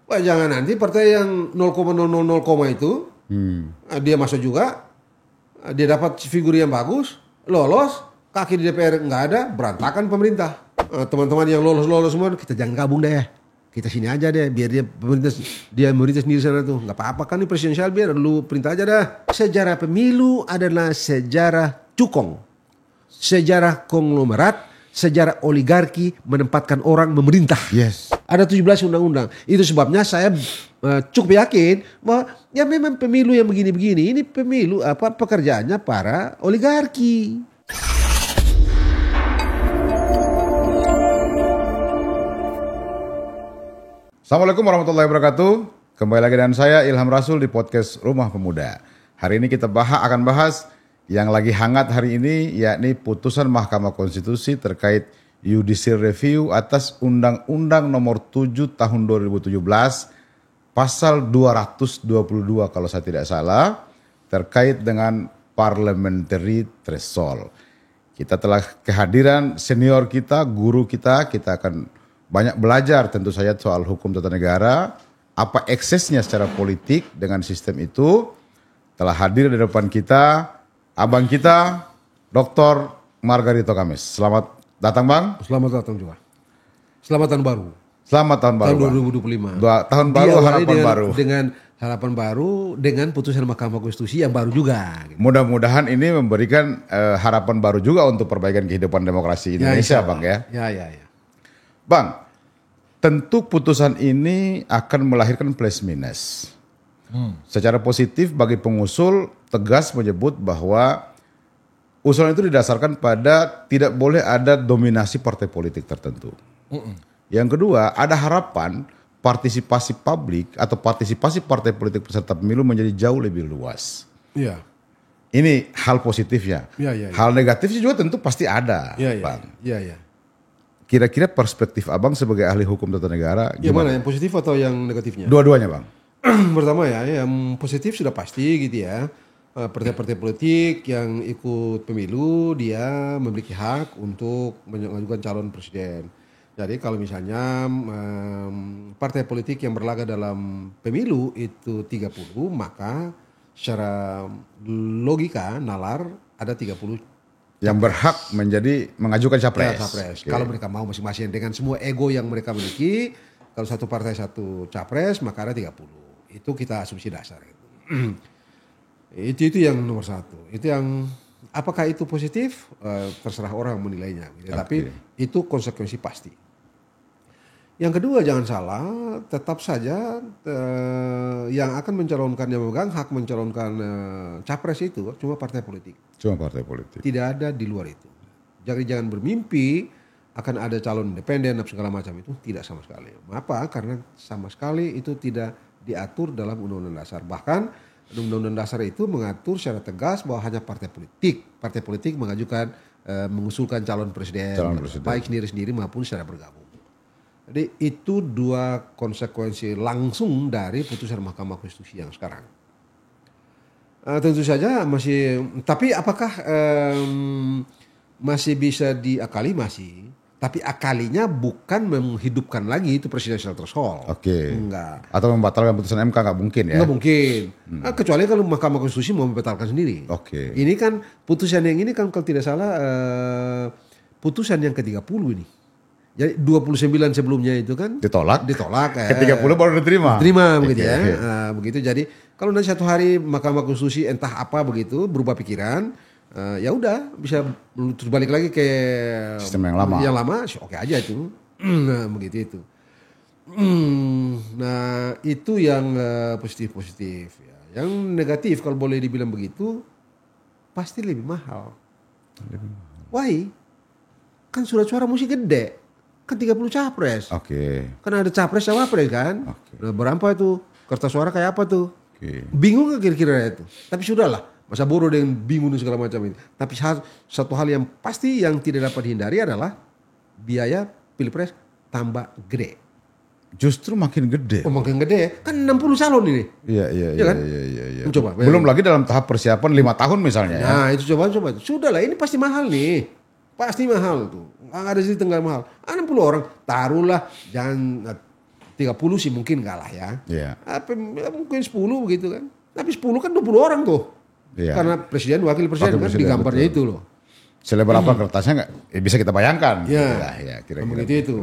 Wah, jangan nanti partai yang 0,000 itu dia masuk juga, dia dapat figur yang bagus, lolos, kaki di DPR nggak ada, berantakan pemerintah. Teman-teman yang lolos semua, kita jangan gabung deh. Kita sini aja deh, biar dia pemerintah sendiri sana tuh. Nggak apa-apa kan ini presidensial, biar lu perintah aja dah. Sejarah pemilu adalah sejarah cukong, sejarah konglomerat, sejarah oligarki menempatkan orang memerintah. Yes. Ada 17 undang-undang. Itu sebabnya saya cukup yakin bahwa ya memang pemilu yang begini-begini ini pemilu pekerjaannya para oligarki. Assalamualaikum warahmatullahi wabarakatuh. Kembali lagi dengan saya Ilham Rasul di podcast Rumah Pemuda. Hari ini kita akan bahas yang lagi hangat hari ini, yakni putusan Mahkamah Konstitusi terkait judicial review atas Undang-Undang Nomor 7 Tahun 2017 Pasal 222 kalau saya tidak salah, terkait dengan parliamentary threshold. Kita telah kehadiran senior kita, guru kita akan banyak belajar tentu saja soal hukum tata negara, apa eksesnya secara politik dengan sistem itu. Telah hadir di depan kita abang kita, Dr. Margarito Kamis. Selamat datang, Bang. Selamat datang juga. Selamat tahun baru. Selamat tahun baru. Tahun 2025. Tahun baru, harapan baru. Dengan harapan baru, dengan putusan Mahkamah Konstitusi yang baru juga. Gitu. Mudah-mudahan ini memberikan harapan baru juga untuk perbaikan kehidupan demokrasi Indonesia, Bang ya. Ya. Bang, tentu putusan ini akan melahirkan plus minus. Secara positif bagi pengusul tegas menyebut bahwa usulan itu didasarkan pada tidak boleh ada dominasi partai politik tertentu. Yang kedua, ada harapan partisipasi publik atau partisipasi partai politik peserta pemilu menjadi jauh lebih luas. Iya. Ini hal positifnya. Ya. Hal negatifnya juga tentu pasti ada, Bang. Iya. Kira-kira perspektif Abang sebagai ahli hukum tata negara Yang gimana? mana, yang positif atau yang negatifnya? Dua-duanya, Bang. Pertama ya, yang positif sudah pasti gitu ya. Partai-partai politik yang ikut pemilu dia memiliki hak untuk mengajukan calon presiden. Jadi kalau misalnya partai politik yang berlaga dalam pemilu itu 30, maka secara logika nalar ada 30 yang berhak mengajukan capres. Capres. Okay. Kalau mereka mau masing-masing dengan semua ego yang mereka miliki, kalau satu partai satu capres maka ada 30. Itu kita asumsi dasar. Itu yang nomor satu. Itu yang apakah itu positif? Terserah orang menilainya. Gitu. Okay. Tapi itu konsekuensi pasti. Yang kedua jangan salah, tetap saja yang akan mencalonkan, yang memegang hak mencalonkan capres itu cuma partai politik. Cuma partai politik. Tidak ada di luar itu. Jadi jangan bermimpi akan ada calon independen dan segala macam itu, tidak sama sekali. Apa? Karena sama sekali itu tidak diatur dalam Undang-Undang Dasar. Bahkan Undang-Undang Dasar itu mengatur secara tegas bahwa hanya partai politik mengajukan, mengusulkan calon presiden. Baik sendiri-sendiri maupun secara bergabung. Jadi itu dua konsekuensi langsung dari putusan Mahkamah Konstitusi yang sekarang. Tentu saja masih, tapi apakah masih bisa diakali? Masih. Tapi akalinya bukan menghidupkan lagi itu presidential threshold. Oke. Enggak. Atau membatalkan putusan MK nggak mungkin ya? Nggak mungkin. Kecuali kalau Mahkamah Konstitusi mau membatalkan sendiri. Oke. Ini kan putusan yang ini kan kalau tidak salah putusan yang ke-30 ini. Jadi 29 sebelumnya itu kan ditolak. Ke-30 baru diterima. Begitu ya. Begitu. Jadi kalau nanti satu hari Mahkamah Konstitusi entah apa begitu berubah pikiran, ya udah bisa terus balik lagi ke sistem yang lama. Yang lama, oke aja itu. Nah, begitu itu. Nah, itu yang positif ya. Yang negatif kalau boleh dibilang begitu pasti lebih mahal. Why? Kan surat suara mesti gede. Kan 30 capres. Oke. Kan ada capres sama capres kan. Nah, berapa itu? Kertas suara kayak apa tuh? Bingung gak kira-kira itu? Tapi sudahlah. Masa bodoh dengan bingung dan segala macam ini. Tapi satu hal yang pasti yang tidak dapat dihindari adalah biaya pilpres tambah gede. Justru makin gede. Oh, makin gede. Kan 60 calon ini. Iya kan? Coba. Belum lagi dalam tahap persiapan 5 tahun misalnya. Nah, itu coba. Sudahlah, ini pasti mahal nih. Pasti mahal tuh. Nggak ada sih tengah mahal. 60 orang, taruhlah jangan 30 sih mungkin enggak lah ya. Iya. Mungkin 10 begitu kan. Tapi 10 kan 20 orang tuh. Iya. Karena presiden, wakil presiden kan di gambarnya itu loh. Selebar apa kertasnya nggak bisa kita bayangkan. Ya, Gitu lah, ya kira-kira begitu itu.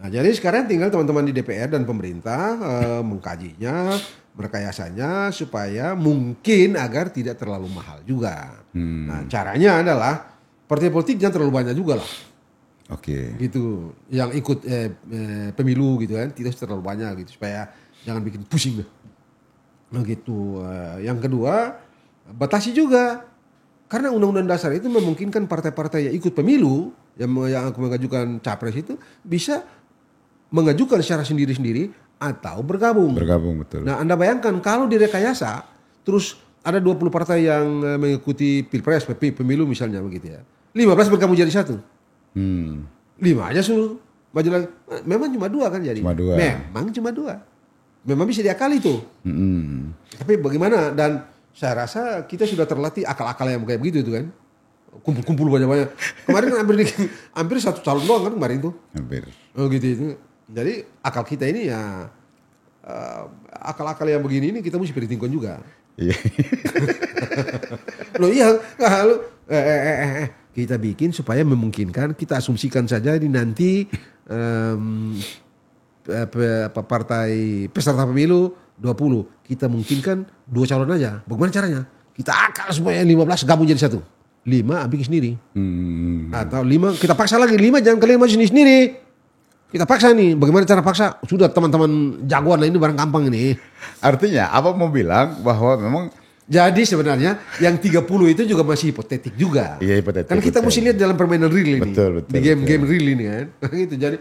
Nah jadi sekarang tinggal teman-teman di DPR dan pemerintah mengkajinya, merekayasanya supaya mungkin agar tidak terlalu mahal juga. Nah caranya adalah partai politik jangan terlalu banyak juga lah. Oke. Gitu, yang ikut pemilu gitu kan, tidak terlalu banyak gitu supaya jangan bikin pusing deh. Nah gitu. Yang kedua, batasi juga karena undang-undang dasar itu memungkinkan partai-partai yang ikut pemilu yang mengajukan capres itu bisa mengajukan secara sendiri-sendiri atau bergabung. Bergabung betul. Nah, Anda bayangkan kalau direkayasa terus ada 20 partai yang mengikuti pilpres, pemilu misalnya begitu ya. 15 bergabung jadi satu. 5 aja suruh maju lagi. Memang cuma 2 kan jadi. Cuma 2. Memang cuma 2. Memang bisa diakali tuh. Tapi bagaimana? Dan saya rasa kita sudah terlatih akal-akal yang kayak begitu itu kan. Kumpul-kumpul banyak-banyak. Kemarin hampir satu calon doang kan kemarin tuh. Hampir. Oh gitu itu. Jadi akal kita ini ya akal-akal yang begini ini kita mesti perhitungkan juga. Iya. Loh iya, kita bikin supaya memungkinkan, kita asumsikan saja ini nanti partai peserta pemilu 20, kita mungkinkan 2 calon aja. Bagaimana caranya? Kita akal supaya 15 gabung jadi satu. 5 bikin sendiri. Atau 5 kita paksa lagi, 5 jangan kalian maju sendiri. Kita paksa nih, bagaimana cara paksa? Sudah teman-teman jagoan lah ini barang gampang ini. Artinya apa mau bilang bahwa memang jadi sebenarnya yang 30 itu juga masih hipotetik juga. Iya hipotetik. Kan kita mesti lihat dalam permainan real ini. Betul. Di game-game real ini kan. Gitu. Jadi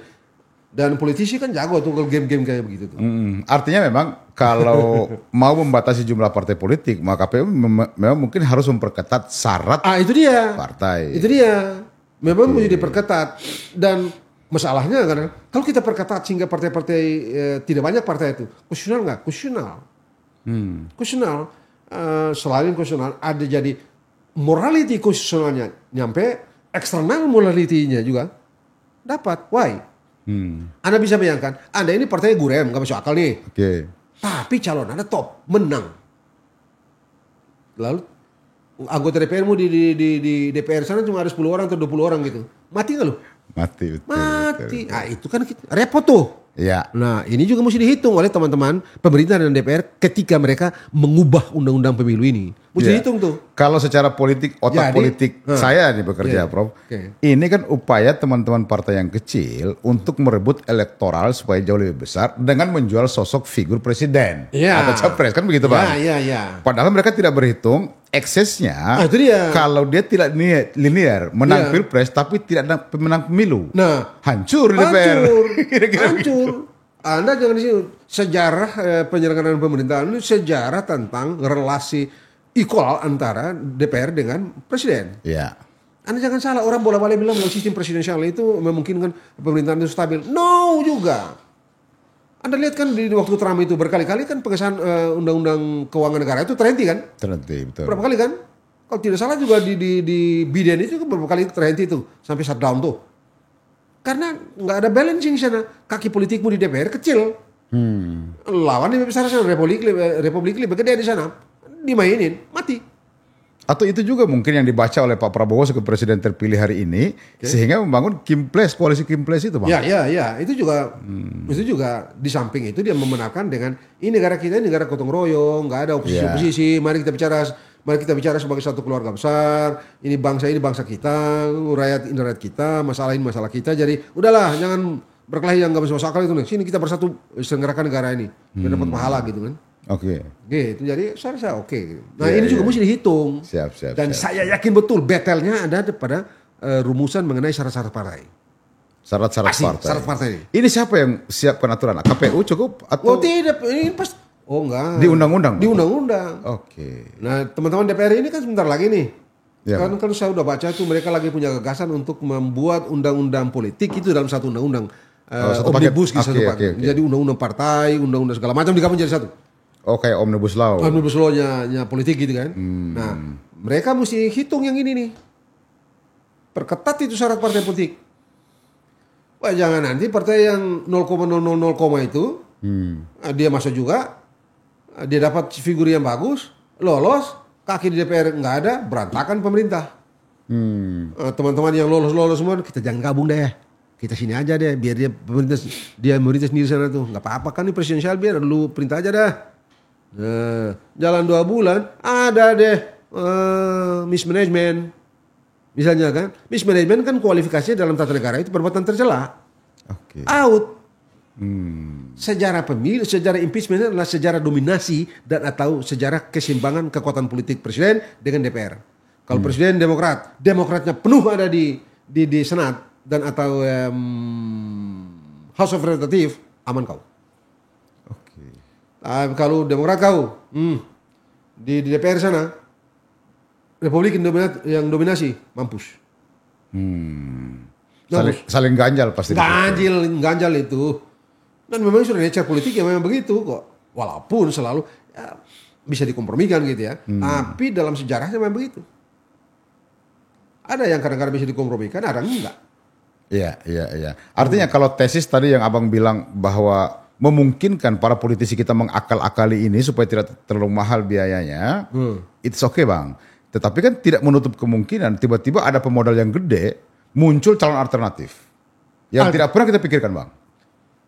dan politisi kan jago tuh kalau game-game kayak begitu tuh. Artinya memang kalau mau membatasi jumlah partai politik, maka KPU memang mungkin harus memperketat syarat Itu dia. partai. Itu dia. Memang mesti diperketat. Dan masalahnya kan kalau kita perketat sehingga partai-partai tidak banyak partai itu konstitusional nggak? Konstitusional. Konstitusional. Selain konstitusional ada jadi morality konstitusionalnya nyampe, eksternal morality-nya juga dapat. Why? Anda bisa bayangkan, Anda ini partainya gurem, nggak masuk akal nih. Oke. Tapi calon Anda top, menang. Lalu anggota DPR-mu di DPR sana cuma ada 10 orang atau 20 orang gitu. Mati nggak lu? Mati. Betul, Mati. betul. Nah itu kan repot tuh. Iya. Nah ini juga mesti dihitung oleh teman-teman pemerintah dan DPR ketika mereka mengubah undang-undang pemilu ini. Mesti dihitung tuh. Kalau secara politik, otak Jadi, politik saya nih bekerja, Prof. Oke. Ini kan upaya teman-teman partai yang kecil untuk merebut elektoral supaya jauh lebih besar dengan menjual sosok figur presiden atau capres kan begitu, Bang? Iya. Padahal mereka tidak berhitung eksesnya. Itu dia. Kalau dia tidak linear menang pilpres tapi tidak menang pemilu. Nah, hancur DPR. Hancur. Anda jangan di sini sejarah penyelenggaraan pemerintahan ini sejarah tentang relasi equal antara DPR dengan presiden. Iya. Anda jangan salah, orang bola-balik bilang bahwa sistem presidensial itu memungkinkan pemerintahan itu stabil. No juga. Anda lihat kan di waktu Trump itu berkali-kali kan pengesahan undang-undang keuangan negara itu terhenti kan? Terhenti, betul. Berapa kali kan? Kalau tidak salah juga di Biden itu berapa kali terhenti itu sampai shutdown tuh. Karena nggak ada balancing di sana. Kaki politikmu di DPR kecil. Lawan lebih besar sana, Republik lebih gede di sana. Dimainin, mati. Atau itu juga mungkin yang dibaca oleh Pak Prabowo sebagai presiden terpilih hari ini, sehingga membangun Kimples, koalisi Kimples itu, Bang. Ya. Itu juga di samping itu dia membenarkan dengan ini negara kita ini negara gotong royong, nggak ada oposisi. Mari kita bicara sebagai satu keluarga besar. Ini bangsa kita, rakyat ini rakyat kita, masalah ini masalah kita. Jadi udahlah, jangan berkelahi yang nggak masuk akal itu. Sini kita bersatu selenggarakan negara ini, biar dapat pahala gitu kan. Oke. Gitu, jadi saya rasa oke. Nah ini juga mesti dihitung. Siap. Dan saya yakin betul battle-nya ada pada rumusan mengenai syarat-syarat partai. Syarat-syarat partai. Syarat partai. Ini siapa yang siapkan aturan? KPU cukup atau? Oh tidak, ini pas. Oh enggak. Di undang-undang? Di undang-undang. Oke. Nah teman-teman DPR ini kan sebentar lagi nih. Ya. Kan saya udah baca tuh mereka lagi punya gagasan untuk membuat undang-undang politik itu dalam satu undang-undang. Satu Omnibus paket. gitu, satu paket. Jadi undang-undang partai, undang-undang segala macam digabung jadi satu. Oh kayak Omnibus Law. Omnibus Law-nya politik gitu kan. Nah mereka mesti hitung yang ini nih. Perketat itu syarat partai politik. Wah, jangan nanti partai yang 0,000 itu dia masuk juga, dia dapat figur yang bagus, lolos, kaki di DPR nggak ada, berantakan pemerintah. Teman-teman yang lolos semua, kita jangan gabung deh. Kita sini aja deh, biar dia merintah sendiri sana tuh. Nggak apa-apa kan ini presidensial, biar lu perintah aja dah. Nah, jalan 2 bulan, ada deh mismanagement. Misalnya kan, mismanagement kan kualifikasinya dalam tata negara itu perbuatan tercela. Oke. Out. Sejarah pemilu, sejarah impeachment adalah sejarah dominasi dan atau sejarah keseimbangan kekuatan politik presiden dengan DPR. Kalau presiden demokratnya penuh ada di Senat dan atau House of Representative, aman kau. Oke. Kalau demokrat kau di DPR sana, Republik yang dominasi, mampus. Saling ganjal pasti. Ganjal itu. Dan memang sudah nature politik yang memang begitu kok. Walaupun selalu ya, bisa dikompromikan gitu ya. Tapi dalam sejarahnya memang begitu. Ada yang kadang-kadang bisa dikompromikan, ada enggak. Iya. Artinya kalau tesis tadi yang abang bilang bahwa memungkinkan para politisi kita mengakal-akali ini supaya tidak terlalu mahal biayanya, it's okay bang. Tetapi kan tidak menutup kemungkinan tiba-tiba ada pemodal yang gede, muncul calon alternatif. Yang tidak pernah kita pikirkan bang.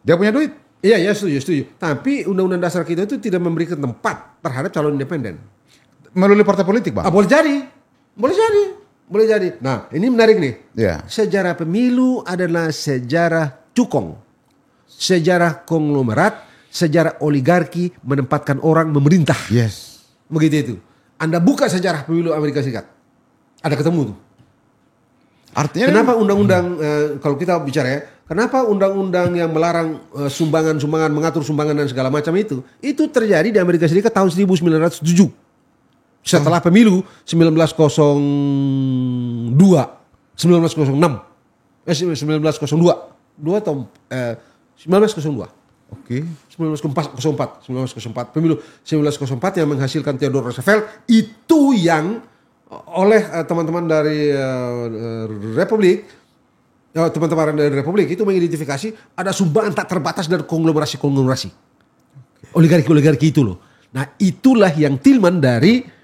Dia punya duit. Iya, setuju. Tapi undang-undang dasar kita itu tidak memberikan tempat terhadap calon independen. Melalui partai politik bang? Boleh jadi. Nah, ini menarik nih. Yeah. Sejarah pemilu adalah sejarah cukong. Sejarah konglomerat, sejarah oligarki menempatkan orang memerintah. Yes. Begitu itu. Anda buka sejarah pemilu Amerika Serikat. Ada ketemu tuh. Artinya kenapa undang-undang kalau kita bicara ya, kenapa undang-undang yang melarang sumbangan-sumbangan, mengatur sumbangan dan segala macam itu terjadi di Amerika Serikat tahun 1907. Setelah pemilu 1902, 1906, 1902 atau 1902. Oke. 1904, pemilu 1904 yang menghasilkan Theodore Roosevelt itu yang oleh teman-teman dari Republik, teman-teman dari Republik itu mengidentifikasi ada sumbangan tak terbatas dari konglomerasi, oligarki itu loh. Nah itulah yang Tillman dari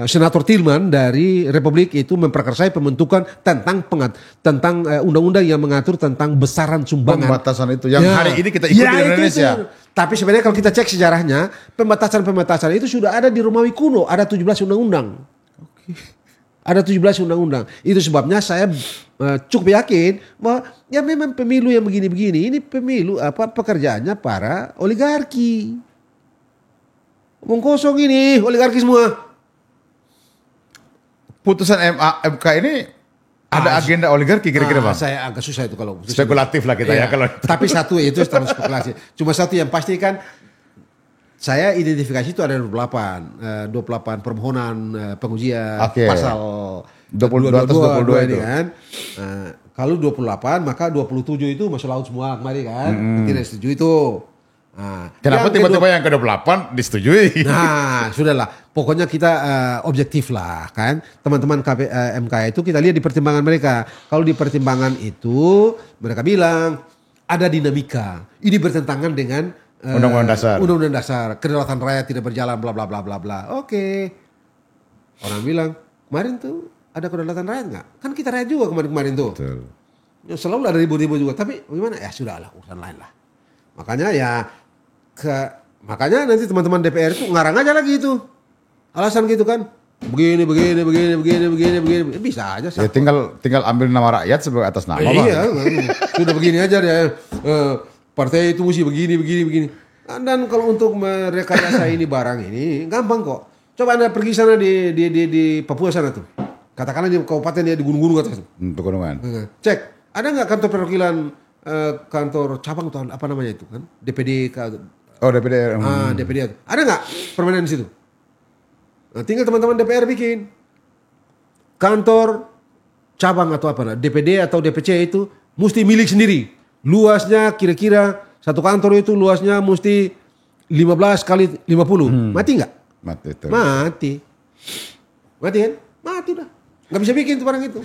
Senator Tillman dari Republik itu memperkersai pembentukan tentang undang-undang yang mengatur tentang besaran sumbangan. Pembatasan itu yang hari ini kita ikuti di Indonesia. Itu. Tapi sebenarnya kalau kita cek sejarahnya, pembatasan itu sudah ada di Romawi kuno, ada 17 undang-undang. Ada 17 undang-undang. Itu sebabnya saya cukup yakin bahwa ya memang pemilu yang begini-begini ini pemilu pekerjaannya para oligarki. Omong kosong ini oligarki semua. Putusan MK ini ada agenda oligarki kira-kira bang? Saya agak susah itu kalau spekulatif lah kita ya kalau. Tapi satu itu terus spekulasi. Cuma satu yang pasti kan saya identifikasi itu ada 28 permohonan pengujian pasal 22 ini kan. Kalau 28 maka 27 itu masuk laut semua kemarin kan. Tidak setuju itu. Nah, kenapa tiba-tiba yang ke-28 disetujui? Nah, sudahlah. Pokoknya kita objektif lah kan. Teman-teman MK itu kita lihat di pertimbangan mereka. Kalau di pertimbangan itu mereka bilang ada dinamika. Ini bertentangan dengan Undang-Undang Dasar. Kedaulatan rakyat tidak berjalan bla bla bla bla bla. Oke. Orang bilang, kemarin tuh ada kedaulatan rakyat enggak? Kan kita rakyat juga kemarin tuh. Betul. Ya, selalu ada ribut-ribut juga, tapi bagaimana? Ya sudahlah, urusan lain lah. Makanya makanya nanti teman-teman DPR itu ngarang aja lagi itu. Alasan gitu kan. Begini. Bisa aja. Ya tinggal ambil nama rakyat sebagai atas nama. Iya, sudah begini aja deh. Partai itu mesti begini. Dan kalau untuk merekayasa ini barang ini gampang kok. Coba Anda pergi sana di Papua sana tuh. Katakanlah di kabupaten ya di gunung-gunung atas itu. Pegunungan. Cek, ada nggak kantor perwakilan kantor cabang atau apa namanya itu kan? DPD. DPD. DPD. Ada nggak permanen di situ? Nah, tinggal teman-teman DPR bikin kantor cabang atau apa, DPD atau DPC itu mesti milik sendiri. Luasnya kira-kira satu kantor itu luasnya mesti 15 kali 50. Mati nggak? Mati itu. Mati kan? Mati udah. Nggak bisa bikin tuh barang itu.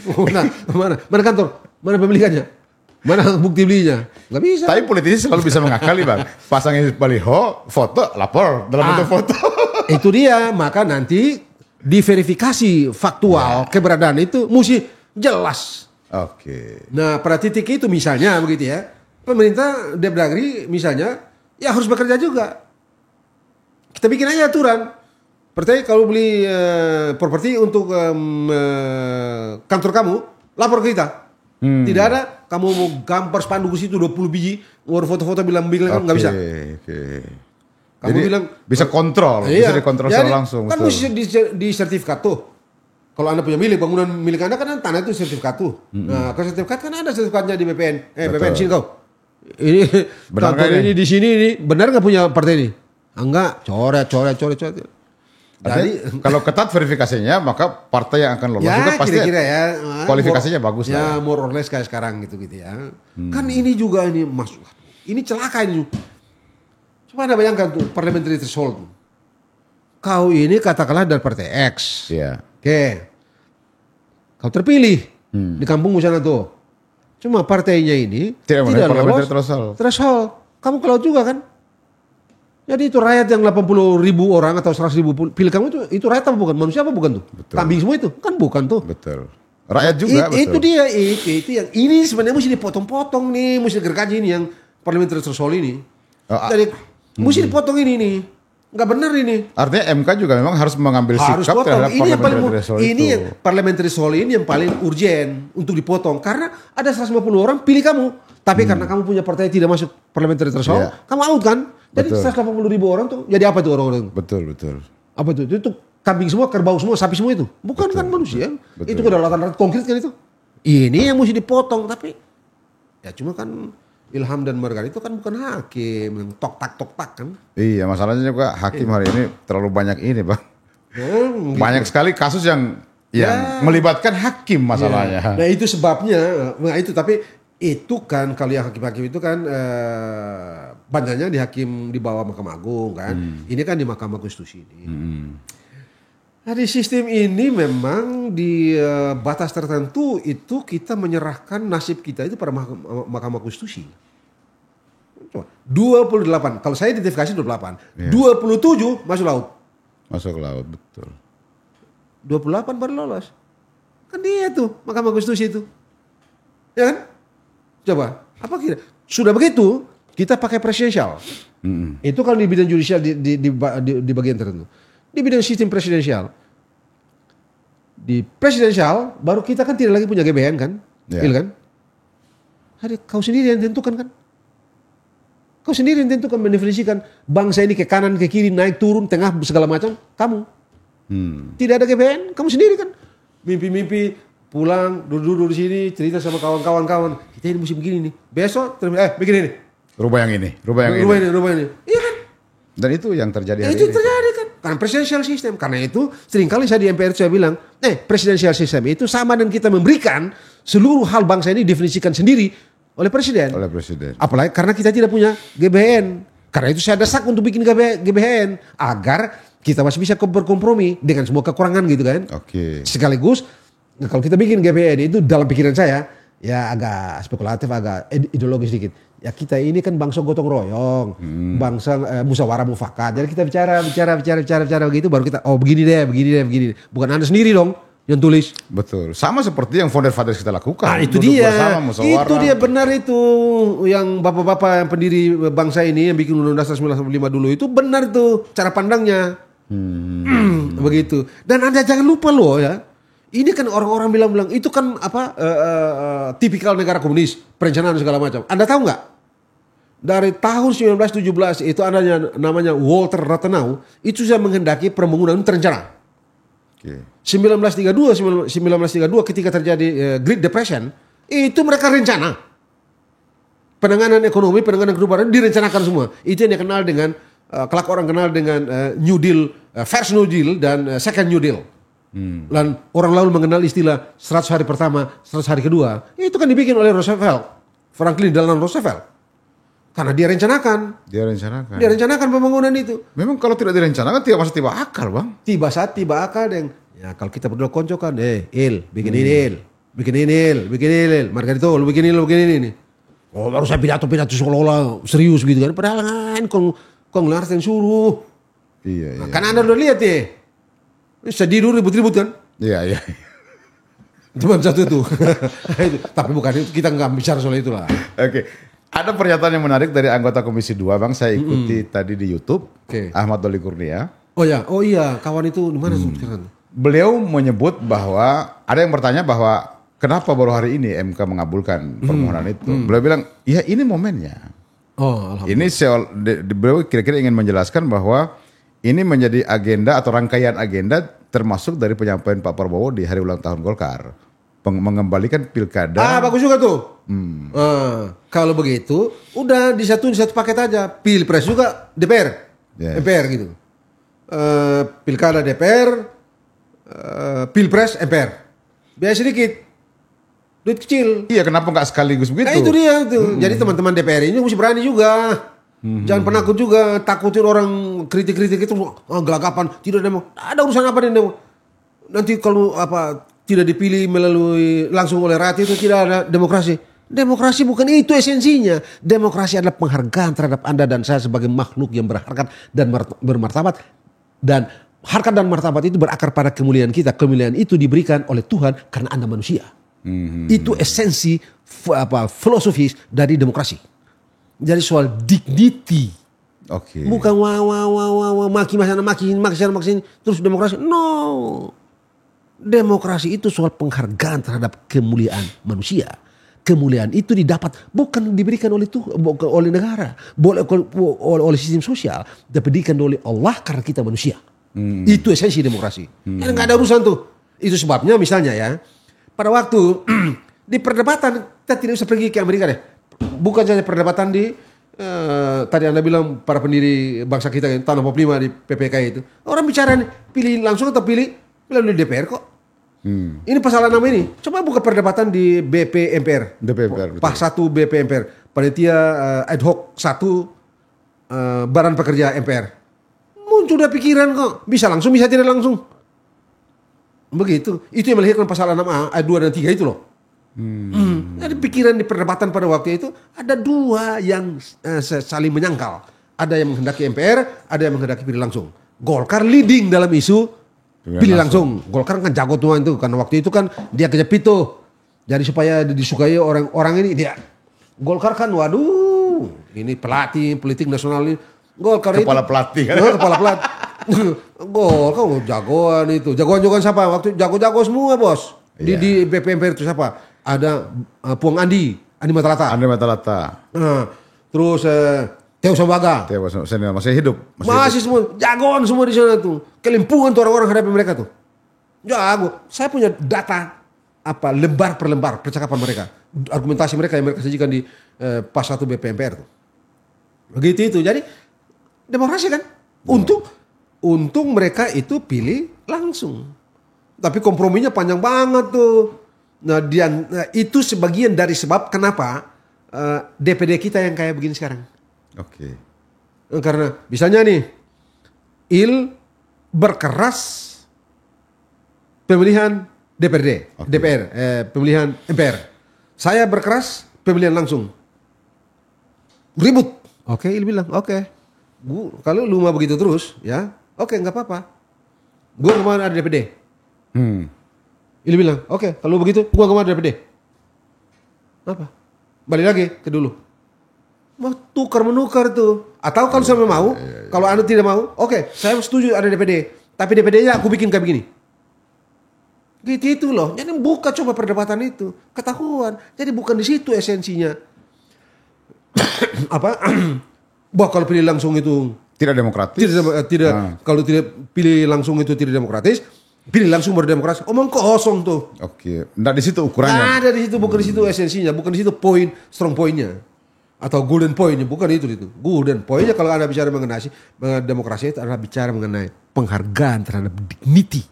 Mana kantor? Mana pemilikannya? Mana bukti belinya? Nggak bisa. Tapi politisi selalu bisa mengakali bang. Pasangin baliho, foto, lapor dalam bentuk foto. Itu dia, maka nanti diverifikasi faktual keberadaan itu mesti jelas. Oke. Nah pada titik itu misalnya begitu ya, pemerintah Depdagri misalnya ya harus bekerja juga. Kita bikin aja aturan. Pertama kalau beli properti untuk kantor kamu, lapor ke kita. Tidak ada, kamu mau gambar spanduk di situ 20 biji, mau foto-foto bilang kan nggak bisa. Kamu jadi, bilang bisa kontrol, bisa dikontrol secara langsung. Kan mesti di sertifikat tuh. Kalau Anda punya milik, bangunan milik Anda kan tanah itu sertifikat tuh. Nah, kalau sertifikat kan ada sertifikatnya di BPN. BPN sini kau. Ini benar kantor ini di sini ini benar nggak punya partai ini? Enggak, coret. Jadi kalau ketat verifikasinya, maka partai yang akan lolos itu pasti kira-kira ya, kualifikasinya bagus ya. lah. More or less kayak sekarang gitu ya. Kan ini juga ini masuk. Ini celaka ini. Coba Anda bayangkan tuh parliamentary threshold. Kau ini katakanlah dari partai X. Iya. Oke. Kau terpilih di kampungmu sana tuh. Cuma partainya ini tidak lolos threshold. Kamu kalau juga kan. Jadi itu rakyat yang 80.000 orang atau 100.000 pilih kamu itu rakyat apa bukan? Manusia apa bukan tuh? Betul. Kambing semua itu? Kan bukan tuh. Betul. Rakyat juga betul. Itu dia, itu yang ini sebenarnya mesti dipotong-potong nih, mesti digergaji ini yang parliamentary threshold ini. Jadi mesti dipotong ini nih. Nggak benar ini. Artinya MK juga memang harus mengambil sikap terhadap parliamentary threshold itu. Ini yang parliamentary threshold ini yang paling urgent untuk dipotong karena ada 150 orang pilih kamu, tapi karena kamu punya partai tidak masuk parliamentary threshold, kamu out kan? Jadi 180.000 orang tuh jadi apa tuh orang-orang? Betul. Apa tuh? Itu kambing semua, kerbau semua, sapi semua itu. Bukan kan manusia. Betul. Itu kedaulatan konkret kan itu. Ini yang mesti dipotong tapi ya cuma kan Ilham dan Margar itu kan bukan hakim yang tok tak kan. Iya, masalahnya juga hakim hari ini terlalu banyak ini, Bang. Banyak sekali kasus yang melibatkan hakim masalahnya. Nah, itu sebabnya. Nah, itu tapi itu kan kalau yang hakim-hakim itu kan banyaknya di hakim di bawah Mahkamah Agung kan. Ini kan di Mahkamah Konstitusi ini. Nah, di sistem ini memang di batas tertentu itu kita menyerahkan nasib kita itu pada Mahkamah Konstitusi. Coba, 28, kalau saya identifikasi 28, 27 masuk laut. Masuk laut, betul. 28 baru lolos. Kan dia tuh Mahkamah Konstitusi itu. Ya kan? Coba, apa kira? Sudah begitu, kita pakai presidensial. Itu kalau di bidang judicial di bagian tertentu. Di bidang sistem presidensial. Di presidensial baru kita kan tidak lagi punya GBN kan? Kan? Hari kau sendiri yang tentukan kan? Kau sendiri yang tentukan mendefinisikan bangsa ini ke kanan, ke kiri, naik, turun, tengah, segala macam. Kamu. Tidak ada GBN, kamu sendiri kan? Mimpi-mimpi, pulang, duduk-duduk di sini, cerita sama kawan-kawan. Kita ini mesti begini nih. Besok, bikin ini. Rubah yang ini. Rubah ini. Iya kan? Dan itu yang terjadi hari itu ini. Terjadi kan. Karena presidensial system. Karena itu seringkali saya di MPR saya bilang, presidensial system itu sama dengan kita memberikan seluruh hal bangsa ini definisikan sendiri oleh presiden. Apalagi karena kita tidak punya GBN. Karena itu saya desak untuk bikin GBN. Agar kita masih bisa berkompromi dengan semua kekurangan gitu kan. Oke. Sekaligus, kalau kita bikin GBN itu dalam pikiran saya, ya agak spekulatif, agak ideologis sedikit. Ya kita ini kan bangsa gotong royong, bangsa musyawarah mufakat. Jadi kita bicara begitu baru kita begini deh. Bukan Anda sendiri dong yang tulis. Betul. Sama seperti yang founder fathers kita lakukan. Nah, itu dia. Itu dia benar itu yang bapak-bapak yang pendiri bangsa ini yang bikin Undang-Undang Dasar 1945 dulu itu benar tuh cara pandangnya. Begitu. Dan Anda jangan lupa loh ya. Ini kan orang-orang bilang itu kan tipikal negara komunis, perencanaan segala macam. Anda tahu nggak? Dari tahun 1917 itu namanya Walter Rathenau itu sudah menghendaki pembangunan terencana. 1932 ketika terjadi Great Depression itu mereka rencana. Penanganan ekonomi, penanganan kehidupan direncanakan semua. Itu yang dikenal dengan kelak orang kenal dengan New Deal, First New Deal dan Second New Deal. Dan orang lalu mengenal istilah 100 hari pertama, 100 hari kedua. Itu kan dibikin oleh Roosevelt, Franklin Delano Roosevelt. Karena dia rencanakan pembangunan itu. Memang kalau tidak direncanakan tidak masuk tiba akal, Bang. Tiba akal deng. Ya kalau kita berdua koncokan, bikin ini, bikin ini. Margarito, lu bikin ini. Oh baru saya pidato seolah-olah serius gitu kan. Padahal kan Kong Lars yang suruh. Iya. Nah, kan Anda udah lihat ya. Sedih dulu ribut-ribut kan. Iya. Cuma satu tuh. Tapi bukan itu, kita nggak bicara soal itu lah. Oke. Ada pernyataan yang menarik dari anggota Komisi 2 Bang, saya ikuti tadi di YouTube. Oke. Ahmad Doli Kurnia. Oh iya, kawan itu di mana sekarang? Beliau menyebut bahwa ada yang bertanya bahwa kenapa baru hari ini MK mengabulkan permohonan itu. Beliau bilang, ya ini momennya. Oh, alhamdulillah. Ini beliau kira-kira ingin menjelaskan bahwa ini menjadi agenda atau rangkaian agenda termasuk dari penyampaian Pak Prabowo di hari ulang tahun Golkar. Mengembalikan pilkada. Bagus juga tuh. Kalau begitu, udah di satu paket aja. Pilpres juga DPR. Yes. MPR gitu. Pilkada DPR, Pilpres MPR. Biaya sedikit. Duit kecil. Iya, kenapa nggak sekaligus begitu? Nah itu dia tuh. Jadi teman-teman DPR ini mesti berani juga. Jangan penakut juga. Takutin orang kritik-kritik itu. Gelagapan. Tidak demo. Ada urusan apa nih demo. Nanti kalau tidak dipilih melalui langsung oleh rakyat itu tidak ada demokrasi. Demokrasi bukan itu esensinya. Demokrasi adalah penghargaan terhadap Anda dan saya sebagai makhluk yang berharkat dan bermartabat. Dan harkat dan martabat itu berakar pada kemuliaan kita. Kemuliaan itu diberikan oleh Tuhan karena Anda manusia. Itu esensi filosofis dari demokrasi. Jadi soal dignity. Oke. Bukan maki terus demokrasi. No. Demokrasi itu soal penghargaan terhadap kemuliaan manusia. Kemuliaan itu didapat bukan diberikan oleh oleh negara, oleh sistem sosial, tapi diberikan oleh Allah karena kita manusia. Itu esensi demokrasi. Nggak ada urusan tuh. Itu sebabnya misalnya ya, pada waktu di perdebatan kita tidak usah pergi ke Amerika deh. Bukan saja perdebatan di tadi Anda bilang para pendiri bangsa kita yang tahun 45 di PPK itu. Orang bicara pilih langsung atau pilih melalui DPR kok. Ini pasal 6 ini. Coba buka perdebatan di BP MPR. Pak 1 BP MPR. Panitia ad hoc 1 Badan Pekerja MPR. Muncul udah pikiran kok. Bisa langsung, bisa tidak langsung. Begitu. Itu yang melahirkan pasal 6A, ayat 2 dan 3 itu loh. Ada pikiran di perdebatan pada waktu itu. Ada dua yang saling menyangkal. Ada yang menghendaki MPR, ada yang menghendaki pilih langsung. Golkar leading dalam isu pilih langsung. Golkar kan jago tuan itu. Karena waktu itu kan dia kejepit tuh. Jadi supaya disukai orang ini. Dia Golkar kan waduh. Ini pelatih politik nasional ini. Golkar kepala itu. Pelatih kan? Kepala pelatih. Golkar jagoan itu. Jagoan siapa? Waktu jago-jago semua bos. Di BPMPR itu siapa? Ada Puang Andi Matalata. Nah, terus Teo Sambaga. Masih hidup. Masih semua jagoan semua di sana tuh. Kelimpungan tuh orang-orang hadapi mereka tuh. Jago. Saya punya data lembar per lembar percakapan mereka, argumentasi mereka yang mereka sajikan di pas 1 BPMPR tuh. Begitu itu. Jadi demokrasi kan. Untung mereka itu pilih langsung. Tapi komprominya panjang banget tuh. Nah, itu sebagian dari sebab kenapa DPD kita yang kayak begini sekarang. Oke. Karena misalnya nih, Il berkeras pemilihan DPRD, DPR, pemilihan MPR. Saya berkeras pemilihan langsung. Ribut. Oke, Il bilang, oke. Kalau lu mau begitu terus, ya, oke, nggak apa-apa. Gue kemana ada DPD. Il bilang, oke, kalau begitu, gue kemana ada DPD. Apa? Balik lagi ke dulu. Mau tukar menukar tuh. Atau kalau saya mau, kalau Anda tidak mau, oke, saya setuju ada DPD. Tapi DPD-nya aku bikin kayak begini. Gitu itu loh. Jadi buka coba perdebatan itu. Ketahuan. Jadi bukan di situ esensinya. Bahwa kalau pilih langsung itu tidak demokratis. Tidak. Kalau tidak pilih langsung itu tidak demokratis. Pilih langsung baru demokrasi. Omong kosong tuh. Oke. Nggak di situ ukurannya. Nggak ada di situ. Bukan di situ esensinya. Bukan di situ poin strong pointnya. Atau golden pointnya. Bukan itu. Golden pointnya kalau Anda bicara mengenai demokrasi itu adalah bicara mengenai penghargaan terhadap dignity.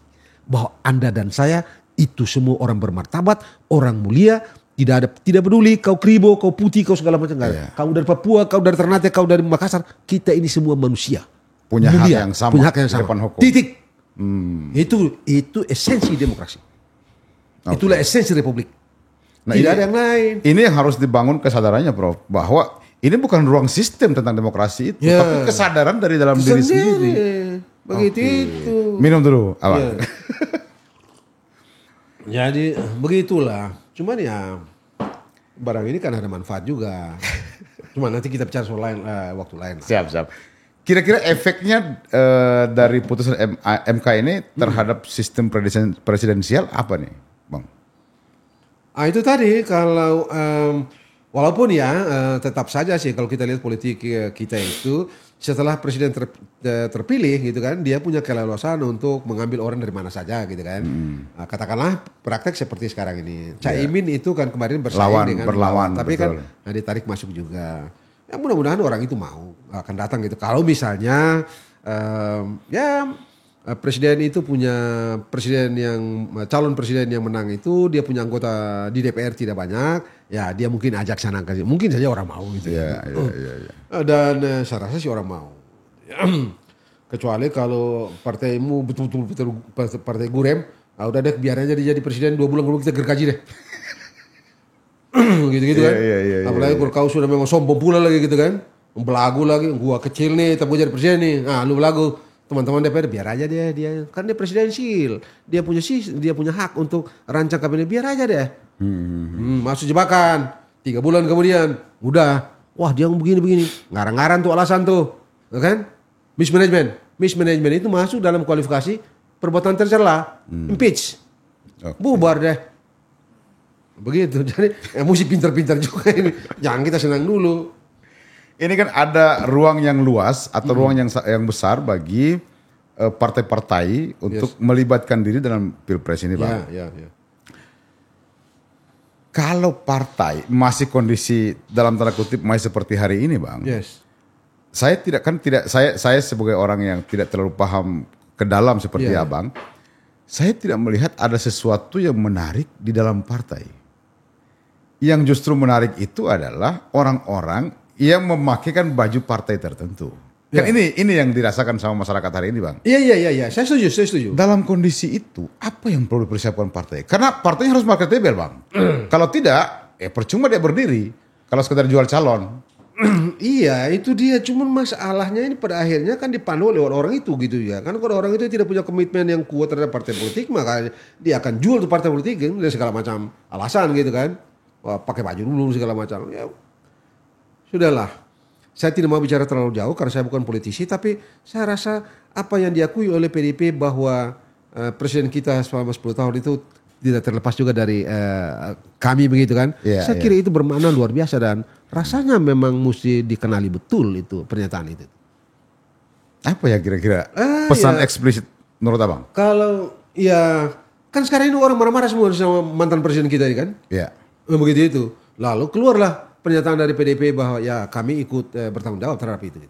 Bahwa Anda dan saya itu semua orang bermartabat, orang mulia. Tidak peduli kau kribo, kau putih, kau segala macam. Kau dari Papua, kau dari Ternate, kau dari Makassar. Kita ini semua manusia. Punya mulia, hak yang sama. Punya hak yang sama. Depan hukum. Titik. Itu esensi demokrasi. Itulah esensi republik. Nah, Tidak ada yang lain. Ini yang harus dibangun kesadarannya, Prof, bahwa ini bukan ruang sistem tentang demokrasi itu, Ya. tapi kesadaran dari dalam diri sendiri. Begitu Oke. itu. Minum dulu, Abang. Ya. Jadi begitulah. Cuman ya barang ini kan ada manfaat juga. Cuma nanti kita bicara soal lain waktu lain. Siap. Kira-kira efeknya dari putusan MK ini terhadap sistem presidensial apa nih, Bang? Itu tadi kalau walaupun ya tetap saja sih kalau kita lihat politik kita itu setelah presiden terpilih gitu kan, dia punya keleluasan untuk mengambil orang dari mana saja gitu kan. Nah, katakanlah praktek seperti sekarang ini. Caimin itu kan kemarin bersaing berlawan, tapi betul. kan ditarik masuk juga. Ya mudah-mudahan orang itu mau akan datang gitu. Kalau misalnya presiden itu punya calon presiden yang menang itu dia punya anggota di DPR tidak banyak, ya dia mungkin ajak sana ke sini. Mungkin saja orang mau gitu. Iya. Dan saya rasa sih orang mau. Kecuali kalau partaimu betul-betul partai Gurem, udah deh biar aja dia jadi presiden 2 bulan kemudian kita gergaji deh. Gitu-gitu kan. Iya. Apalagi kalau kau sudah memang sombong pula lagi gitu kan. Belagu lagi, gua kecil nih tapi gua jadi presiden nih. Nah, lu belagu. Teman-teman DPR biar aja dia kan dia presidensil, dia punya hak untuk rancang kabinet, biar aja deh. Masuk jebakan 3 bulan kemudian udah, wah dia begini ngarang-ngarang tuh alasan tuh, ya kan? Mismanagement itu masuk dalam kualifikasi perbuatan tercela, impeach, bubar deh. Begitu, jadi mesti pintar-pintar juga ini, jangan kita senang dulu. Ini kan ada ruang yang luas atau ruang yang besar bagi partai-partai untuk melibatkan diri dalam pilpres ini, Bang. Ya. Kalau partai masih kondisi dalam tanda kutip masih seperti hari ini, Bang. Yes. Saya sebagai orang yang tidak terlalu paham ke dalam seperti Abang, saya tidak melihat ada sesuatu yang menarik di dalam partai. Yang justru menarik itu adalah orang-orang yang memakaikan baju partai tertentu. Kan ini yang dirasakan sama masyarakat hari ini, Bang. Iya. Saya setuju. Dalam kondisi itu, apa yang perlu dipersiapkan partai? Karena partainya harus marketable, Bang. Kalau tidak, percuma dia berdiri. Kalau sekedar jual calon. Iya, itu dia. Cuman masalahnya ini pada akhirnya kan dipandu oleh orang itu gitu ya. Kan kalau orang itu tidak punya komitmen yang kuat terhadap partai politik, maka dia akan jual tuh partai politik kan, dengan segala macam alasan gitu kan. Wah, pakai baju dulu segala macam. Ya, sudahlah, saya tidak mau bicara terlalu jauh karena saya bukan politisi, tapi saya rasa apa yang diakui oleh PDIP bahwa presiden kita selama 10 tahun itu tidak terlepas juga dari kami begitu kan. Saya kira itu bermakna luar biasa dan rasanya memang mesti dikenali betul itu pernyataan itu. Apa ya kira-kira pesan eksplisit menurut Abang? Kalau ya kan sekarang ini orang marah-marah semua sama mantan presiden kita ini kan. Iya. Begitu itu. Lalu keluarlah pernyataan dari PDIP bahwa ya kami ikut bertanggung jawab terhadap itu.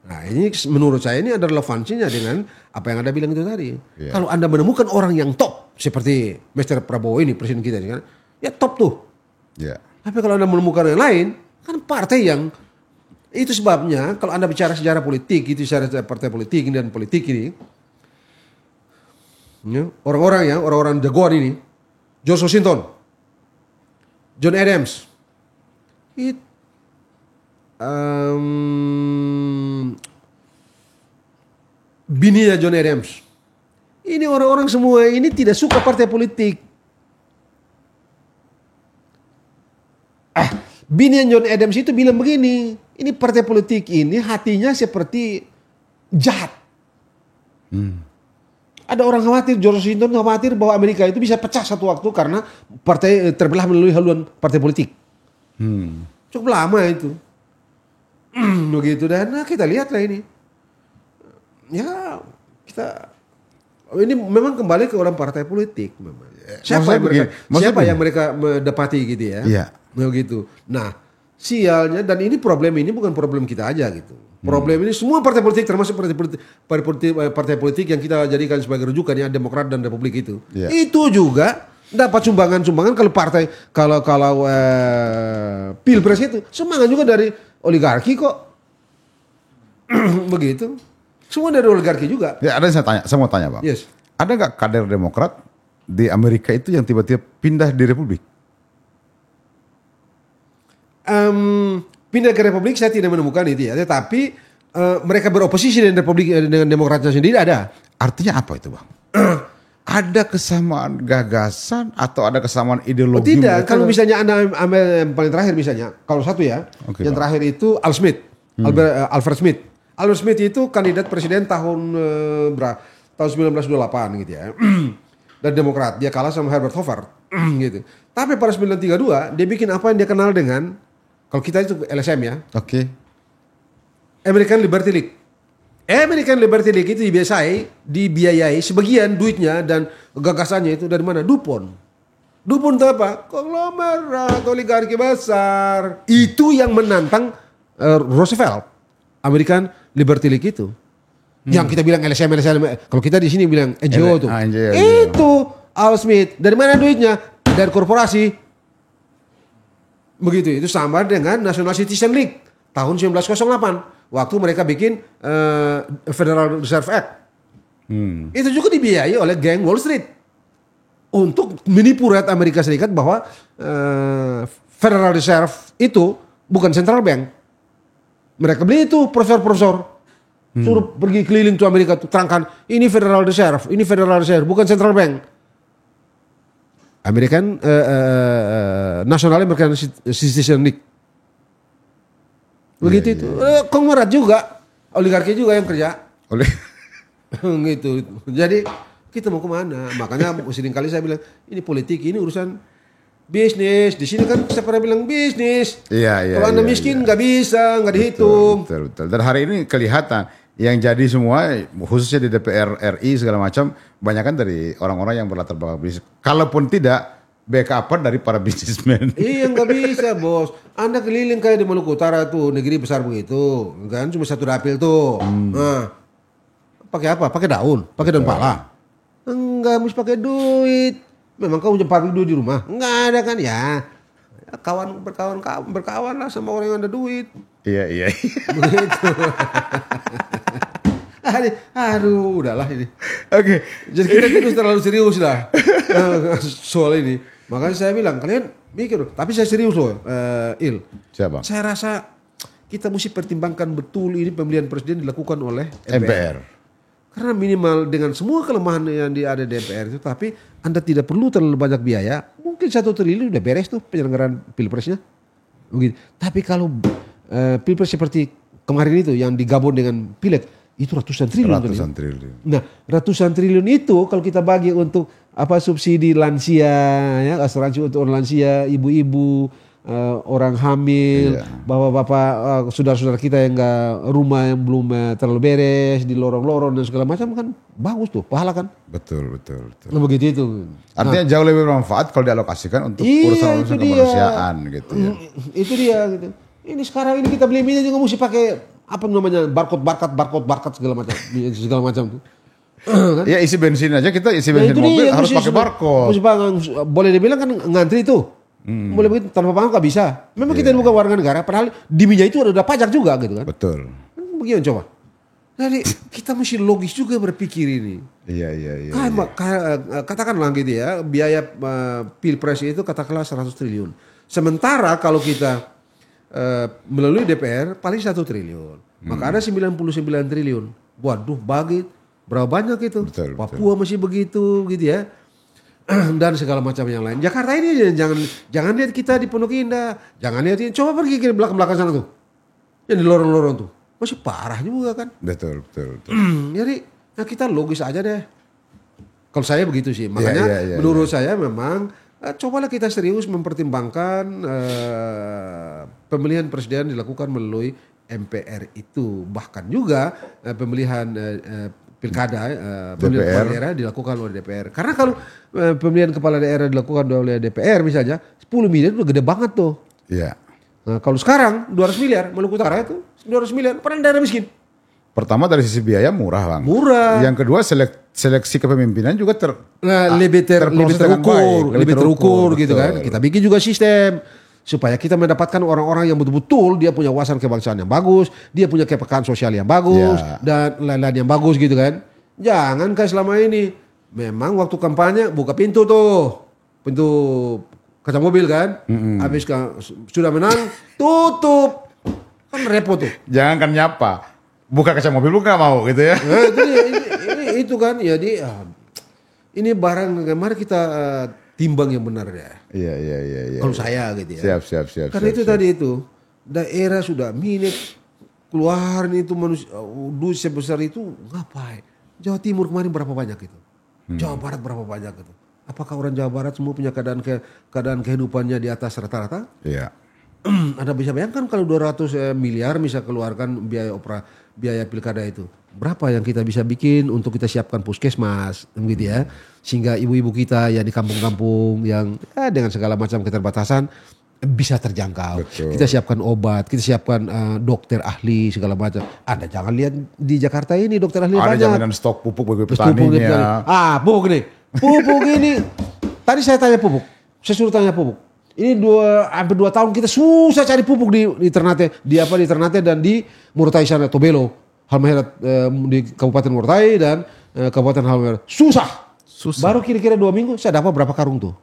Nah ini menurut saya ini ada relevansinya dengan apa yang Anda bilang itu tadi. Yeah. Kalau Anda menemukan orang yang top seperti Mr. Prabowo ini presiden kita ini kan, ya top tuh. Yeah. Tapi kalau Anda menemukan yang lain, kan partai yang itu sebabnya kalau Anda bicara sejarah politik, itu sejarah partai politik dan politik ini, ya, orang-orang jagoan ini, George Washington, John Adams, bininya John Adams. Ini orang-orang semua ini tidak suka partai politik. Bininya John Adams itu bilang begini, ini partai politik ini hatinya seperti jahat. Ada orang khawatir, George Washington khawatir bahwa Amerika itu bisa pecah satu waktu karena partai terbelah melalui haluan partai politik. Cukup lama itu. Begitu dan kita lihatlah ini. Ya ini memang kembali ke orang partai politik memang. Siapa yang mereka mendapati gitu ya. Iya. Begitu. Nah, sialnya dan ini problem ini bukan problem kita aja gitu. Problem ini semua partai politik termasuk partai politik yang kita jadikan sebagai rujukan ya Demokrat dan Republik itu. Yeah. Itu juga dapat sumbangan kalau Pilpres itu sumbangan juga dari oligarki kok. Begitu. Semua dari oligarki juga. Ya, ada yang saya mau tanya, Bang. Yes. Ada nggak kader Demokrat di Amerika itu yang tiba-tiba pindah di Republik? Pindah ke Republik saya tidak menemukan itu ya. Tetapi mereka beroposisi dengan Republik dengan Demokratnya sendiri ada. Artinya apa itu Bang? Ada kesamaan gagasan atau ada kesamaan ideologi? Tidak, kalau misalnya Anda ambil yang paling terakhir misalnya, kalau satu ya, yang terakhir itu Al Smith, Alfred Smith. Alfred Smith itu kandidat presiden tahun tahun 1928 gitu ya. Dan Demokrat, dia kalah sama Herbert Hoover gitu. Tapi pada 1932 dia bikin apa yang dia kenal dengan, kalau kita itu LSM ya. Oke. American Liberty League. American Liberty League itu dibiayai sebagian duitnya dan gagasannya itu dari mana? DuPont. DuPont itu apa? Konglomerat oligarki besar. Itu yang menantang Roosevelt. American Liberty League itu. Yang kita bilang LSM. Kalau kita di sini bilang NGO tuh. Itu Al Smith. Dari mana duitnya? Dari korporasi. Begitu. Itu sama dengan National Citizen League tahun 1908. Waktu mereka bikin Federal Reserve Act. Itu juga dibiayai oleh geng Wall Street. Untuk menipu rakyat Amerika Serikat bahwa Federal Reserve itu bukan central bank. Mereka beli itu profesor-profesor. Suruh pergi keliling tuh Amerika tuh terangkan. Ini Federal Reserve, bukan central bank. National American Citizen League. Begitu itu. Konglomerat juga, oligarki juga yang kerja. Gitu. Jadi kita mau kemana? Makanya sering kali saya bilang ini politik, ini urusan bisnis. Di sini kan saya pernah bilang bisnis. Kalau Anda miskin nggak bisa, nggak dihitung. Betul. Dan hari ini kelihatan yang jadi semua, khususnya di DPR RI segala macam, banyak kan dari orang-orang yang berlatar belakang bisnis. Kalaupun tidak, backupan dari para bisnismen. Iya nggak bisa bos. Anda keliling kayak di Maluku Utara tuh, negeri besar begitu, kan cuma satu dapil tuh. Nah, pakai apa? Pakai daun pala. Enggak, mesti pakai duit. Memang kau punya pabrik duit di rumah? Enggak ada kan ya. Berkawan lah sama orang yang ada duit. Iya. Begitu. Aduh, udahlah ini. Oke. Jadi kita terlalu serius lah soal ini. Makanya saya bilang kalian mikir, tapi saya serius loh, Il. Siapa? Saya rasa kita mesti pertimbangkan betul ini pemilihan presiden dilakukan oleh MPR. Karena minimal dengan semua kelemahan yang ada di MPR itu, tapi Anda tidak perlu terlalu banyak biaya. Mungkin 1 triliun udah beres tuh penyelenggaraan pilpresnya. Begitu. Tapi kalau pilpres seperti kemarin itu yang digabung dengan pileg, itu ratusan triliun. Nah, ratusan triliun itu kalau kita bagi untuk subsidi lansia, ya, asuransi untuk orang lansia, ibu-ibu, orang hamil, bapak-bapak, saudara-saudara kita yang rumah yang belum terlalu beres di lorong-lorong dan segala macam kan bagus tuh, pahala kan? Betul. Nah, begitu itu. Artinya jauh lebih bermanfaat kalau dialokasikan untuk urusan-urusan kemanusiaan gitu ya. Itu dia gitu. Ini sekarang ini kita beli minyak juga mesti pakai apa namanya barcode segala macam tuh. Kan? Ya isi bensin aja kita bensin mobil harus pakai barcode. Boleh dibilang kan ngantri tuh. Boleh begitu tanpa pangkat nggak bisa. Memang kita bukan warga negara, padahal di minyak itu ada pajak juga gitu kan. Betul. Bagaimana coba? Jadi kita mesti logis juga berpikir ini. Iya. Katakanlah gitu ya, biaya pilpres itu katakanlah 100 triliun. Sementara kalau kita melalui DPR paling 1 triliun. Maka ada 99 triliun. Waduh, bagi berapa banyak itu? Betul. Papua masih begitu gitu ya. Dan segala macam yang lain. Jakarta ini jangan lihat kita di Pondok Indah. Jangan lihat ini. Coba pergi ke belakang sana tuh. Yang di lorong-lorong tuh. Masih parah juga kan. Betul. Jadi kita logis aja deh. Kalau saya begitu sih. Makanya menurut saya memang cobalah kita serius mempertimbangkan pemilihan presiden dilakukan melalui MPR itu. Bahkan juga pemilihan pilkada, pemilihan kepala daerah dilakukan oleh DPR. Karena kalau pemilihan kepala daerah dilakukan oleh DPR misalnya, 10 miliar itu gede banget tuh. Iya. Nah, kalau sekarang 200 miliar, Maluku Utara itu 200 miliar, padahal daerah miskin. Pertama dari sisi biaya murah Bang. Murah. Yang kedua seleksi kepemimpinan juga lebih terukur gitu kan. Kita bikin juga sistem supaya kita mendapatkan orang-orang yang betul-betul dia punya wawasan kebangsaan yang bagus, dia punya kepekaan sosial yang bagus dan lain-lain yang bagus gitu kan. Jangan kayak selama ini. Memang waktu kampanye buka pintu kaca mobil kan. Habis sudah menang, tutup. Kan repot tuh. Jangan kan nyapa. Buka kaca mobil lu nggak mau gitu ya. Nah, itu kan ya ini barang mari kita timbang yang benar ya. Iya. Kalau saya gitu ya. Siap. Karena itu tadi itu daerah sudah minus keluaran itu manusia duit sebesar itu ngapain? Jawa Timur kemarin berapa banyak itu? Jawa Barat berapa banyak itu? Apakah orang Jawa Barat semua punya keadaan kehidupannya di atas rata-rata? Iya. Anda bisa bayangkan kalau 200 miliar bisa keluarkan biaya pilkada itu. Berapa yang kita bisa bikin untuk kita siapkan puskesmas gitu ya. Sehingga ibu-ibu kita yang di kampung-kampung yang dengan segala macam keterbatasan bisa terjangkau. Betul. Kita siapkan obat, kita siapkan dokter ahli segala macam. Anda jangan lihat di Jakarta ini dokter ahli Ada banyak. jaminan stok pupuk bagi petaninya. Pupuk nih. Pupuk ini. Tadi saya tanya pupuk. Saya suruh tanya pupuk. Ini hampir 2 tahun kita susah cari pupuk di Ternate, di Ternate dan di Morotai sana, Tobelo, Halmahera di Kabupaten Morotai dan Kabupaten Halmahera. Susah. Baru kira-kira 2 minggu saya dapat berapa karung tuh.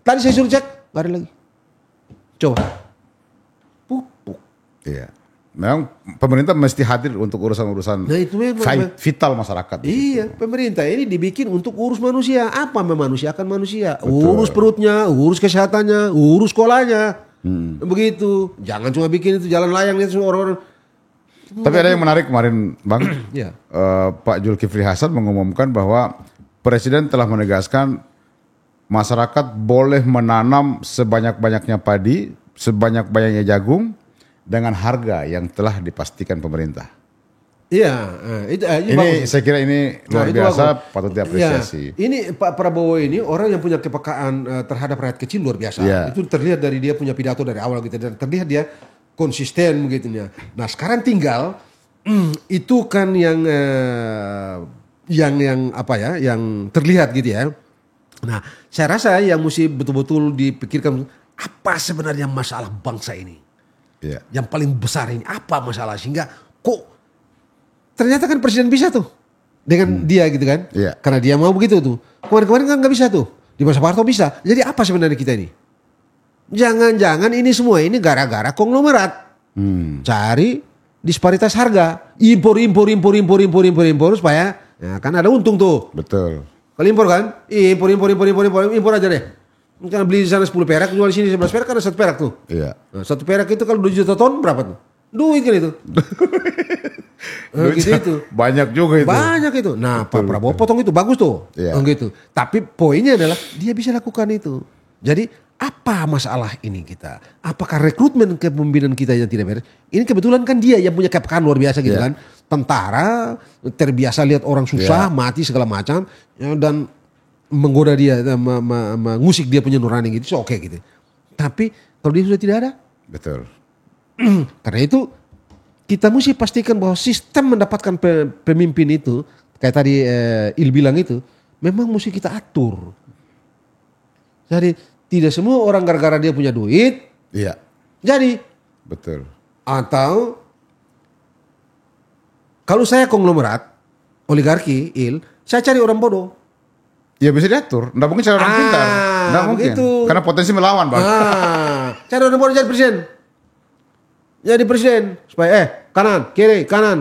Tadi saya suruh cek, gak ada lagi. Coba. Pupuk. Iya. Memang pemerintah mesti hadir untuk urusan-urusan vital masyarakat. Iya, pemerintah ini dibikin untuk urus manusia. Apa memanusiakan manusia? Betul. Urus perutnya, urus kesehatannya, urus sekolahnya. Begitu. Jangan cuma bikin itu jalan layang itu orang-orang. Tapi ada yang menarik kemarin, Bang. Ya. Pak Zulkifli Hasan mengumumkan bahwa Presiden telah menegaskan masyarakat boleh menanam sebanyak-banyaknya padi, sebanyak-banyaknya jagung, dengan harga yang telah dipastikan pemerintah. Iya, ini saya kira ini luar biasa, patut diapresiasi. Ya, ini Pak Prabowo ini orang yang punya kepekaan terhadap rakyat kecil luar biasa. Ya. Itu terlihat dari dia punya pidato dari awal gitu dan terlihat dia konsisten begitunya. Nah sekarang tinggal itu kan yang terlihat gitu ya. Nah saya rasa yang mesti betul-betul dipikirkan apa sebenarnya masalah bangsa ini. Yeah. Yang paling besar ini apa masalah sehingga kok ternyata kan presiden bisa tuh dengan dia gitu kan, karena dia mau begitu tuh. Kemarin kan nggak bisa tuh, di masa Pak Harto bisa. Jadi apa sebenarnya kita ini? Jangan-jangan ini semua ini gara-gara konglomerat cari disparitas harga, impor supaya ya kan ada untung tuh. Betul. Kalau impor kan, impor aja deh. Kan beli di sana 10 perak, jual di sini 11 perak, kan ada 1 perak tuh. Iya. Nah, 1 perak itu kalau 2 juta ton berapa tuh? Duit kan itu. Gitu itu. Banyak juga itu. Banyak itu. Nah, betul, Pak Prabowo potong itu bagus tuh. Iya. Gitu. Tapi poinnya adalah dia bisa lakukan itu. Jadi apa masalah ini kita? Apakah rekrutmen kepemimpinan kita yang tidak beres? Ini kebetulan kan dia yang punya kepekaan luar biasa gitu kan. Tentara terbiasa lihat orang susah, mati segala macam dan menggoda dia, mengusik dia punya nurani gitu, oke gitu. Tapi kalau dia sudah tidak ada, betul. Karena itu kita mesti pastikan bahwa sistem mendapatkan pemimpin itu, kayak tadi Il bilang itu, memang mesti kita atur. Jadi tidak semua orang gara-gara dia punya duit, jadi. Betul. Atau kalau saya konglomerat, oligarki, saya cari orang bodoh. Ya bisa diatur, nggak mungkin cara orang pintar, nggak mungkin, begitu. Karena potensi melawan Bang. Cari orang bodoh jadi presiden, supaya kanan kiri, cari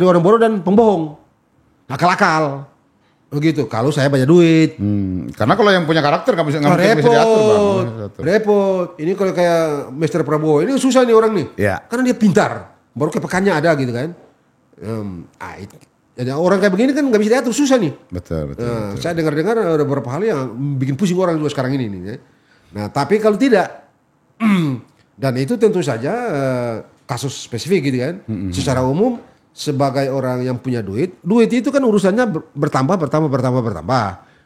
orang bodoh dan pembohong, akal-akal, begitu. Kalau saya banyak duit, karena kalau yang punya karakter nggak bisa diatur Bang. Repot. Ini kalau kayak Mr. Prabowo ini susah nih orang nih, karena dia pintar, baru kepekannya ada gitu kan. Jadi orang kayak begini kan nggak bisa diatur, susah nih. Betul. Saya dengar-dengar ada beberapa hal yang bikin pusing orang juga sekarang ini. Ya. Nah tapi kalau tidak, dan itu tentu saja kasus spesifik gitu kan. Secara umum sebagai orang yang punya duit itu kan urusannya bertambah.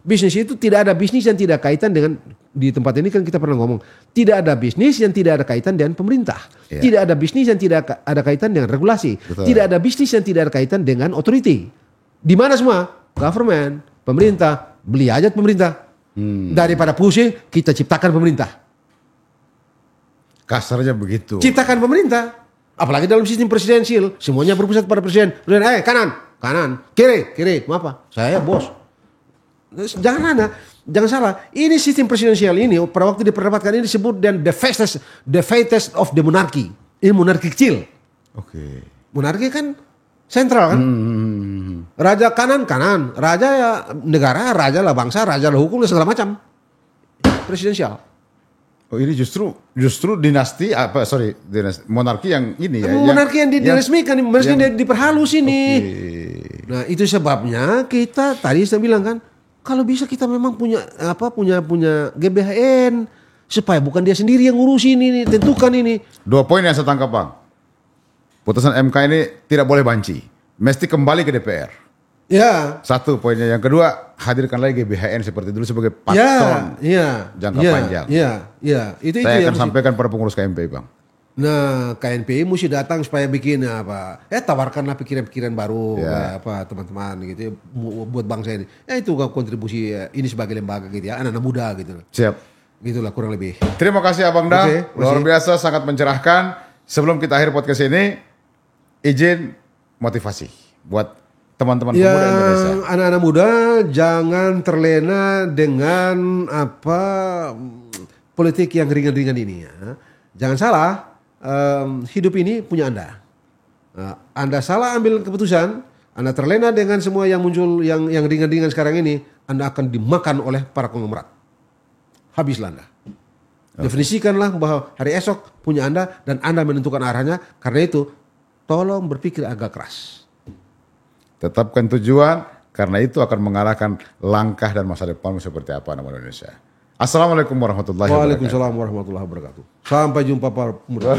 Bisnis itu tidak ada bisnis yang tidak kaitan dengan, di tempat ini kan kita pernah ngomong, tidak ada bisnis yang tidak ada kaitan dengan pemerintah. Tidak ada bisnis yang tidak ada kaitan dengan regulasi. Betul. Tidak ada bisnis yang tidak ada kaitan dengan authority. Di mana semua? Government, pemerintah, beli aja pemerintah. Daripada pusing, kita ciptakan pemerintah. Kasarnya begitu. Ciptakan pemerintah. Apalagi dalam sistem presidensial, semuanya berpusat pada presiden. Kanan, kiri, mau apa? Saya bos. Jangan salah. Ini sistem presidensial ini pada waktu diperdebatkan ini disebut dan the fattest of the monarchy. Ini monarki kecil. Oke. Monarki kan sentral kan. Raja kanan, raja ya negara, raja lah bangsa, raja lah hukum dan segala macam. Presidensial. Oh ini justru dinasti monarki yang ini ya. Monarki yang diresmikan, yang diperhalus ini. Okay. Nah itu sebabnya kita tadi saya bilang kan, kalau bisa kita memang punya GBHN supaya bukan dia sendiri yang ngurusin ini, tentukan ini. 2 poin yang saya tangkap Bang. Putusan MK ini tidak boleh banci, mesti kembali ke DPR. Ya. 1 poinnya, yang kedua hadirkan lagi GBHN seperti dulu sebagai patron jangka panjang. Iya. Itu saya yang akan sampaikan pada pengurus KNPI Bang. Nah, KNPI mesti datang supaya bikin tawarkanlah pikiran-pikiran baru teman-teman gitu ya, buat bangsa ini. Ya itu kontribusi ini sebagai lembaga gitu ya, anak-anak muda gitu. Siap. Gitulah kurang lebih. Terima kasih Abang Dah. Luar biasa, sangat mencerahkan. Sebelum kita akhir podcast ini, izin motivasi buat teman-teman pemuda Indonesia. Anak-anak muda jangan terlena dengan politik yang ringan-ringan ini ya. Jangan salah. Hidup ini punya Anda. Anda salah ambil keputusan, Anda terlena dengan semua yang muncul yang ringan-ringan sekarang ini, Anda akan dimakan oleh para konglomerat. Habislah Anda. Definisikanlah bahwa hari esok punya Anda dan Anda menentukan arahnya. Karena itu, tolong berpikir agak keras. Tetapkan tujuan, karena itu akan mengarahkan langkah dan masa depanmu seperti apa nama Indonesia. Assalamualaikum warahmatullahi wabarakatuh. Waalaikumsalam warahmatullahi wabarakatuh. Sampai jumpa para pemuda.